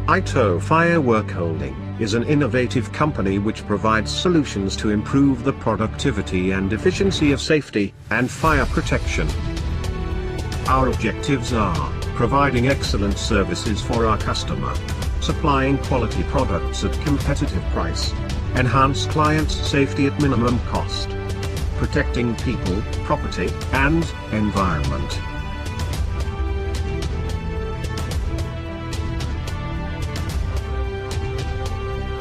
Aito Firework Holding is an innovative company which provides solutions to improve the productivity and efficiency of safety and fire protection. Our objectives are providing excellent services for our customer, supplying quality products at competitive price, enhance clients' safety at minimum cost, protecting people, property, and environment.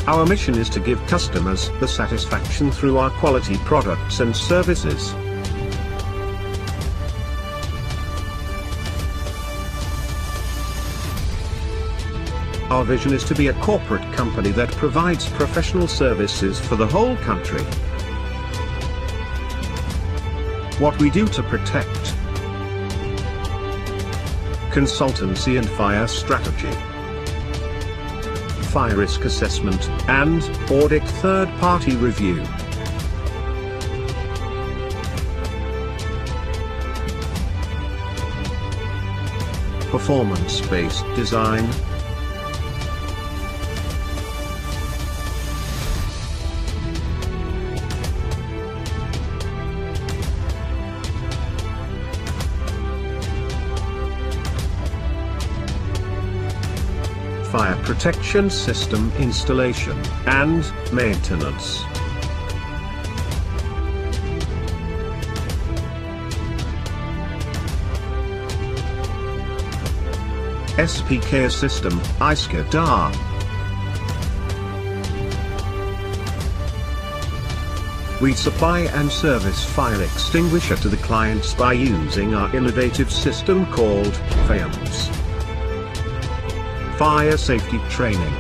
Our mission is to give customers the satisfaction through our quality products and services. Our vision is to be a corporate company that provides professional services for the whole country. What we do to protect: consultancy and fire strategy, fire risk assessment, and audit third-party review. Performance-based design, fire protection system installation and maintenance. SPK system, ISCADA. We supply and service fire extinguisher to the clients by using our innovative system called FAMS. Fire safety training.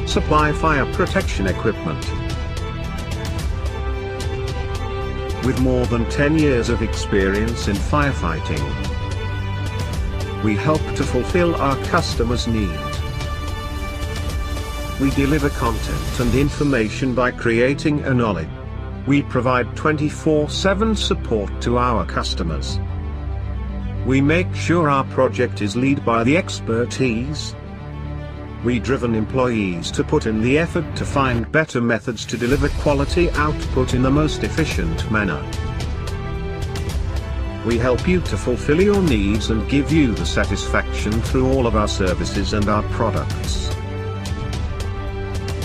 Supply fire protection equipment. With more than 10 years of experience in firefighting, we help to fulfill our customers' needs. We deliver content and information by creating a knowledge. We provide 24/7 support to our customers. We make sure our project is led by the expertise. We driven employees to put in the effort to find better methods to deliver quality output in the most efficient manner. We help you to fulfill your needs and give you the satisfaction through all of our services and our products.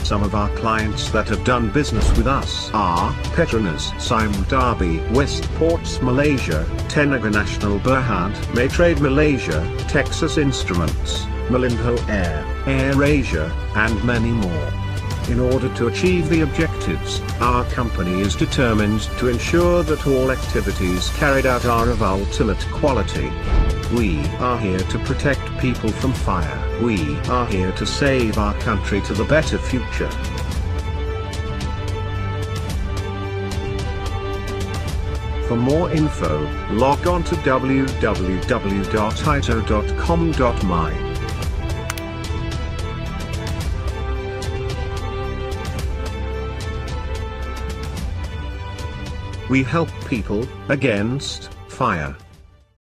Some of our clients that have done business with us are Petronas, Sime Darby, Westports Malaysia, Tenaga Nasional Berhad, Maytrade Malaysia, Texas Instruments, Malindo Air, AirAsia, and many more. In order to achieve the objectives, our company is determined to ensure that all activities carried out are of ultimate quality. We are here to protect people from fire. We are here to save our country to the better future. For more info, log on to www.aito.com.my. We help people against fire.